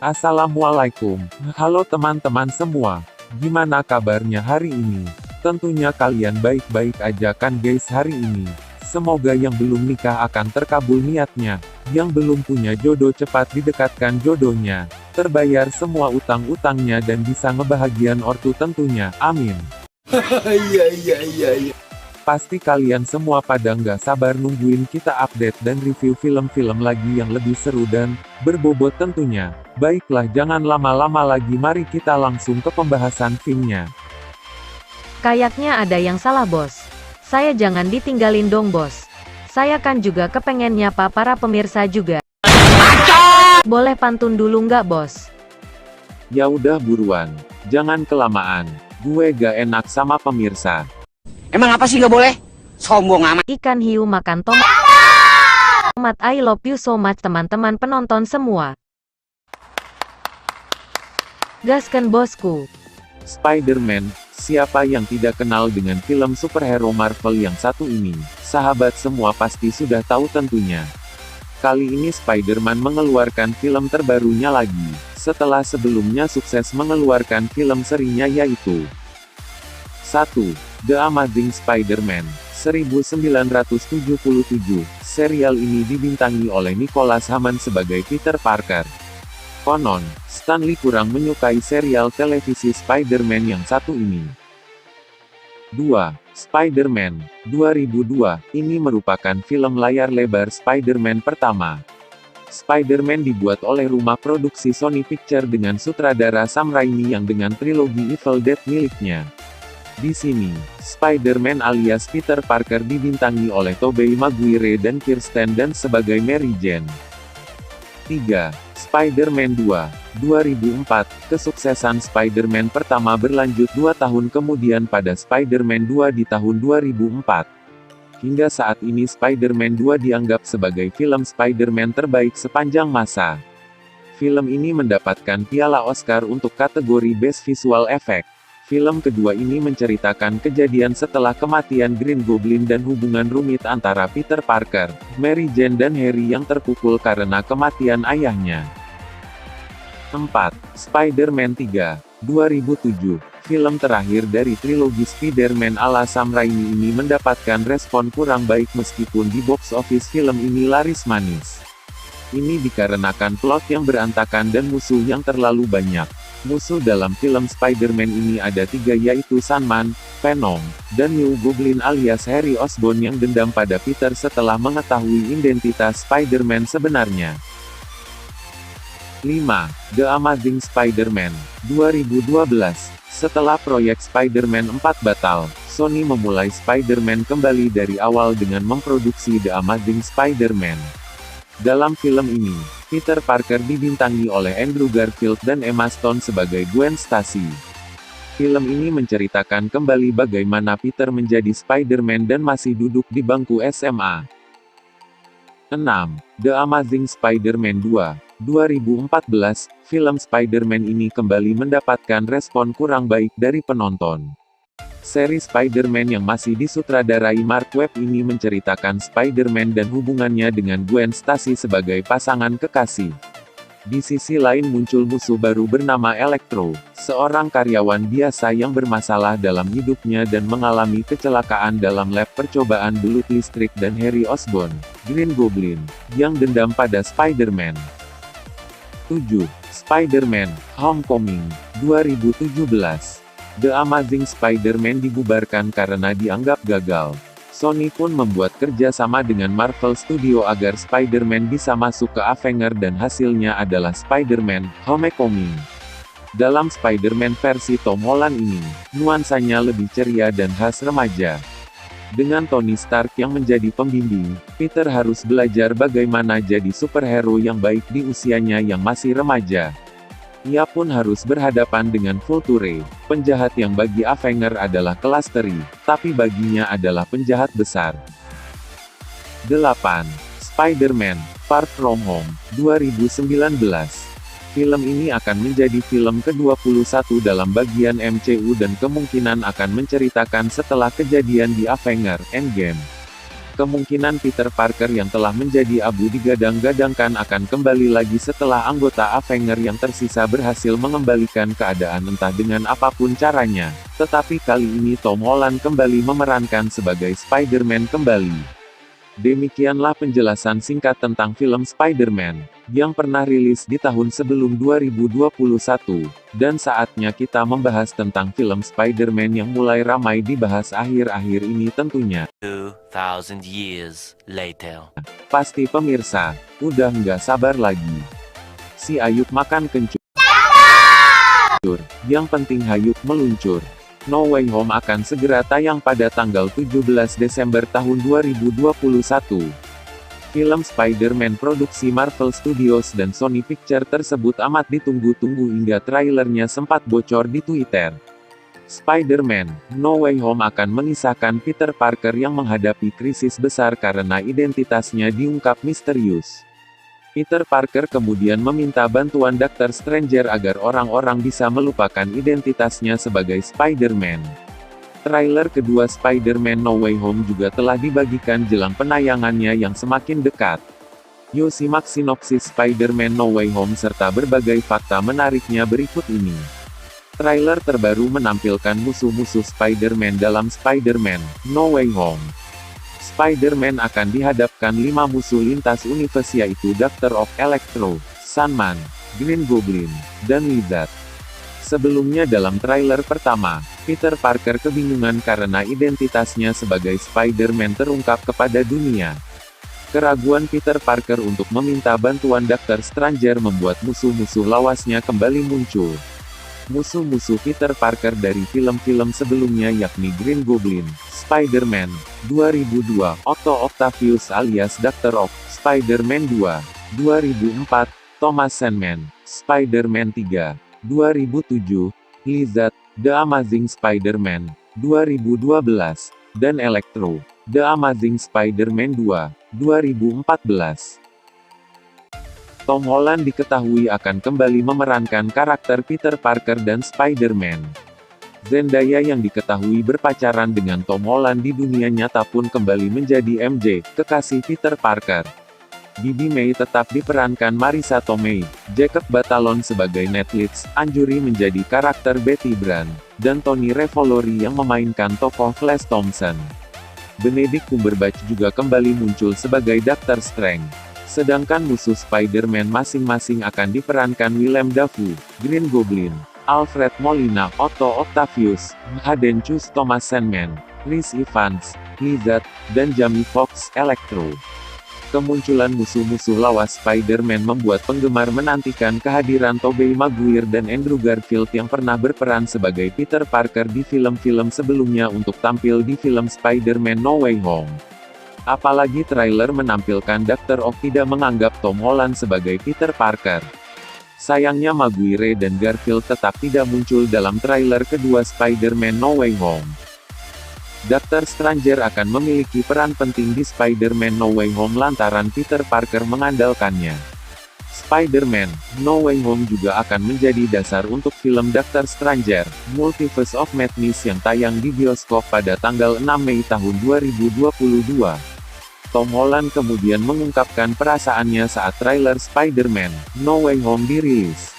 Assalamualaikum. Halo teman-teman semua. Gimana kabarnya hari ini? Tentunya kalian baik-baik aja kan guys hari ini. Semoga yang belum nikah akan terkabul niatnya. Yang belum punya jodoh cepat didekatkan jodohnya. Terbayar semua utang-utangnya dan bisa ngebahagian ortu tentunya. Amin. Iya. Pasti kalian semua pada nggak sabar nungguin kita update dan review film-film lagi yang lebih seru dan berbobot tentunya. Baiklah jangan lama-lama lagi, mari kita langsung ke pembahasan filmnya. Kayaknya ada yang salah bos. Saya jangan ditinggalin dong bos. Saya kan juga kepengen nyapa para pemirsa juga. Boleh pantun dulu nggak bos? Ya udah buruan, jangan kelamaan. Gue gak enak sama pemirsa. Emang apa sih nggak boleh? Sombong amat. Ikan hiu makan tomat. Tomat, I love you so much teman-teman penonton semua. Gaskan bosku. Spider-Man, siapa yang tidak kenal dengan film superhero Marvel yang satu ini? Sahabat semua pasti sudah tahu tentunya. Kali ini Spider-Man mengeluarkan film terbarunya lagi, setelah sebelumnya sukses mengeluarkan film serinya yaitu 1. The Amazing Spider-Man, 1977. Serial ini dibintangi oleh Nicholas Hammond sebagai Peter Parker. Konon, Stanley kurang menyukai serial televisi Spider-Man yang satu ini. 2. Spider-Man, 2002. Ini merupakan film layar lebar Spider-Man pertama. Spider-Man dibuat oleh rumah produksi Sony Pictures dengan sutradara Sam Raimi yang dengan trilogi Evil Dead miliknya. Di sini, Spider-Man alias Peter Parker dibintangi oleh Tobey Maguire dan Kirsten Dunst sebagai Mary Jane. 3. Spider-Man 2, 2004. Kesuksesan Spider-Man pertama berlanjut 2 tahun kemudian pada Spider-Man 2 di tahun 2004. Hingga saat ini Spider-Man 2 dianggap sebagai film Spider-Man terbaik sepanjang masa. Film ini mendapatkan piala Oscar untuk kategori Best Visual Effect. Film kedua ini menceritakan kejadian setelah kematian Green Goblin dan hubungan rumit antara Peter Parker, Mary Jane dan Harry yang terpukul karena kematian ayahnya. 4. Spider-Man 3, 2007. Film terakhir dari trilogi Spider-Man ala Sam Raimi ini mendapatkan respon kurang baik meskipun di box office film ini laris manis. Ini dikarenakan plot yang berantakan dan musuh yang terlalu banyak. Musuh dalam film Spider-Man ini ada 3 yaitu Sandman, Venom, dan New Goblin alias Harry Osborn yang dendam pada Peter setelah mengetahui identitas Spider-Man sebenarnya. 5. The Amazing Spider-Man, 2012. Setelah proyek Spider-Man 4 batal, Sony memulai Spider-Man kembali dari awal dengan memproduksi The Amazing Spider-Man. Dalam film ini, Peter Parker dibintangi oleh Andrew Garfield dan Emma Stone sebagai Gwen Stacy. Film ini menceritakan kembali bagaimana Peter menjadi Spider-Man dan masih duduk di bangku SMA. 6. The Amazing Spider-Man 2, 2014. Film Spider-Man ini kembali mendapatkan respon kurang baik dari penonton. Seri Spider-Man yang masih disutradarai Mark Webb ini menceritakan Spider-Man dan hubungannya dengan Gwen Stacy sebagai pasangan kekasih. Di sisi lain muncul musuh baru bernama Electro, seorang karyawan biasa yang bermasalah dalam hidupnya dan mengalami kecelakaan dalam lab percobaan belut listrik, dan Harry Osborn, Green Goblin, yang dendam pada Spider-Man. 7. Spider-Man, Homecoming, 2017. The Amazing Spider-Man dibubarkan karena dianggap gagal. Sony pun membuat kerja sama dengan Marvel Studio agar Spider-Man bisa masuk ke Avengers dan hasilnya adalah Spider-Man, Homecoming. Dalam Spider-Man versi Tom Holland ini, nuansanya lebih ceria dan khas remaja. Dengan Tony Stark yang menjadi pembimbing, Peter harus belajar bagaimana jadi superhero yang baik di usianya yang masih remaja. Ia pun harus berhadapan dengan Vulture, penjahat yang bagi Avengers adalah kelas teri, tapi baginya adalah penjahat besar. 8. Spider-Man, Far From Home, 2019. Film ini akan menjadi film ke-21 dalam bagian MCU dan kemungkinan akan menceritakan setelah kejadian di Avengers Endgame. Kemungkinan Peter Parker yang telah menjadi abu digadang-gadangkan akan kembali lagi setelah anggota Avenger yang tersisa berhasil mengembalikan keadaan entah dengan apapun caranya. Tetapi kali ini Tom Holland kembali memerankan sebagai Spider-Man kembali. Demikianlah penjelasan singkat tentang film Spider-Man, yang pernah rilis di tahun sebelum 2021, dan saatnya kita membahas tentang film Spider-Man yang mulai ramai dibahas akhir-akhir ini tentunya. 2000 years later. Pasti pemirsa, udah nggak sabar lagi. Si Ayub makan kencur. Yang penting Hayuk meluncur. No Way Home akan segera tayang pada tanggal 17 Desember tahun 2021. Film Spider-Man produksi Marvel Studios dan Sony Pictures tersebut amat ditunggu-tunggu hingga trailernya sempat bocor di Twitter. Spider-Man: No Way Home akan mengisahkan Peter Parker yang menghadapi krisis besar karena identitasnya diungkap misterius. Peter Parker kemudian meminta bantuan Dr. Stranger agar orang-orang bisa melupakan identitasnya sebagai Spider-Man. Trailer kedua Spider-Man No Way Home juga telah dibagikan jelang penayangannya yang semakin dekat. Yo simak sinopsis Spider-Man No Way Home serta berbagai fakta menariknya berikut ini. Trailer terbaru menampilkan musuh-musuh Spider-Man dalam Spider-Man No Way Home. Spider-Man akan dihadapkan 5 musuh lintas universe yaitu Dr. Ock, Electro, Sandman, Green Goblin, dan Lizard. Sebelumnya dalam trailer pertama, Peter Parker kebingungan karena identitasnya sebagai Spider-Man terungkap kepada dunia. Keraguan Peter Parker untuk meminta bantuan Dr. Stranger membuat musuh-musuh lawasnya kembali muncul. Musuh-musuh Peter Parker dari film-film sebelumnya yakni Green Goblin, Spider-Man 2002, Otto Octavius alias Dr. Ock, Spider-Man 2, 2004, Thomas Sandman, Spider-Man 3, 2007, Lizard, The Amazing Spider-Man, 2012, dan Electro, The Amazing Spider-Man 2, 2014. Tom Holland diketahui akan kembali memerankan karakter Peter Parker dan Spider-Man. Zendaya yang diketahui berpacaran dengan Tom Holland di dunia nyata pun kembali menjadi MJ, kekasih Peter Parker. Bibi May tetap diperankan Marisa Tomei, Jacob Batalon sebagai Ned Leeds, Anjuri menjadi karakter Betty Brant, dan Tony Revolori yang memainkan tokoh Flash Thompson. Benedict Cumberbatch juga kembali muncul sebagai Dr. Strange. Sedangkan musuh Spider-Man masing-masing akan diperankan Willem Dafoe, Green Goblin, Alfred Molina, Otto Octavius, Hayden Chus, Thomas Sandman, Chris Evans, Lizard, dan Jamie Foxx, Electro. Kemunculan musuh-musuh lawas Spider-Man membuat penggemar menantikan kehadiran Tobey Maguire dan Andrew Garfield yang pernah berperan sebagai Peter Parker di film-film sebelumnya untuk tampil di film Spider-Man No Way Home. Apalagi trailer menampilkan Dr. Ock tidak menganggap Tom Holland sebagai Peter Parker. Sayangnya Maguire dan Garfield tetap tidak muncul dalam trailer kedua Spider-Man No Way Home. Dr. Stranger akan memiliki peran penting di Spider-Man No Way Home lantaran Peter Parker mengandalkannya. Spider-Man No Way Home juga akan menjadi dasar untuk film Dr. Stranger, Multiverse of Madness yang tayang di bioskop pada tanggal 6 Mei tahun 2022. Tom Holland kemudian mengungkapkan perasaannya saat trailer Spider-Man No Way Home dirilis.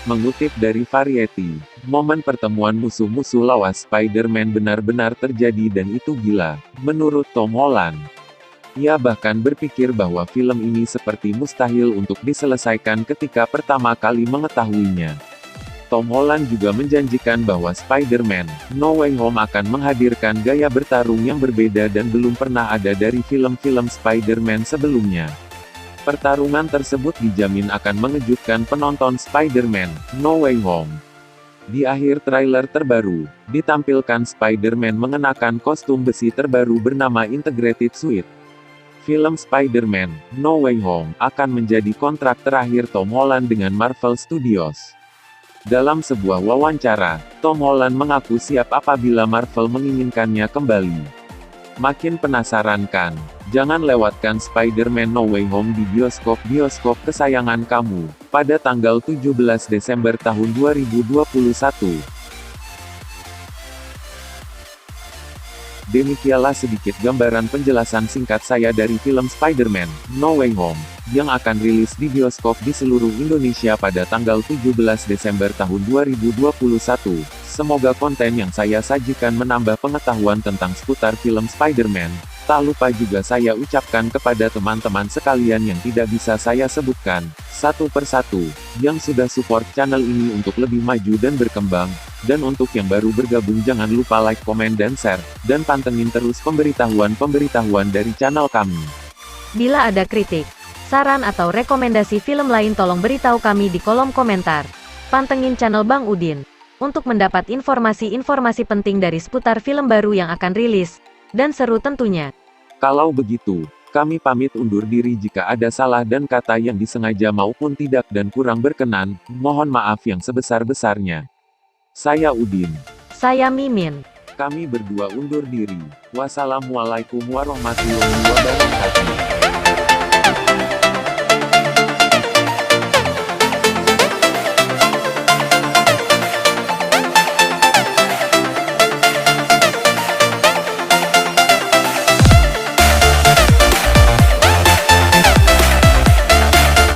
Mengutip dari Variety, momen pertemuan musuh-musuh lawas Spider-Man benar-benar terjadi dan itu gila, menurut Tom Holland. Ia bahkan berpikir bahwa film ini seperti mustahil untuk diselesaikan ketika pertama kali mengetahuinya. Tom Holland juga menjanjikan bahwa Spider-Man No Way Home akan menghadirkan gaya bertarung yang berbeda dan belum pernah ada dari film-film Spider-Man sebelumnya. Pertarungan tersebut dijamin akan mengejutkan penonton Spider-Man No Way Home. Di akhir trailer terbaru, ditampilkan Spider-Man mengenakan kostum besi terbaru bernama Integrated Suit. Film Spider-Man No Way Home akan menjadi kontrak terakhir Tom Holland dengan Marvel Studios. Dalam sebuah wawancara, Tom Holland mengaku siap apabila Marvel menginginkannya kembali. Makin penasaran kan? Jangan lewatkan Spider-Man No Way Home di bioskop-bioskop kesayangan kamu, pada tanggal 17 Desember tahun 2021. Demikianlah sedikit gambaran penjelasan singkat saya dari film Spider-Man No Way Home, yang akan rilis di bioskop di seluruh Indonesia pada tanggal 17 Desember tahun 2021. Semoga konten yang saya sajikan menambah pengetahuan tentang seputar film Spider-Man. Tak lupa juga saya ucapkan kepada teman-teman sekalian yang tidak bisa saya sebutkan, satu persatu, yang sudah support channel ini untuk lebih maju dan berkembang. Dan untuk yang baru bergabung jangan lupa like, komen dan share, dan pantengin terus pemberitahuan-pemberitahuan dari channel kami. Bila ada kritik, saran atau rekomendasi film lain tolong beritahu kami di kolom komentar. Pantengin channel Bang Udin, untuk mendapat informasi-informasi penting dari seputar film baru yang akan rilis, dan seru tentunya. Kalau begitu, kami pamit undur diri jika ada salah dan kata yang disengaja maupun tidak dan kurang berkenan, mohon maaf yang sebesar-besarnya. Saya Udin. Saya Mimin. Kami berdua undur diri. Wassalamualaikum warahmatullahi wabarakatuh.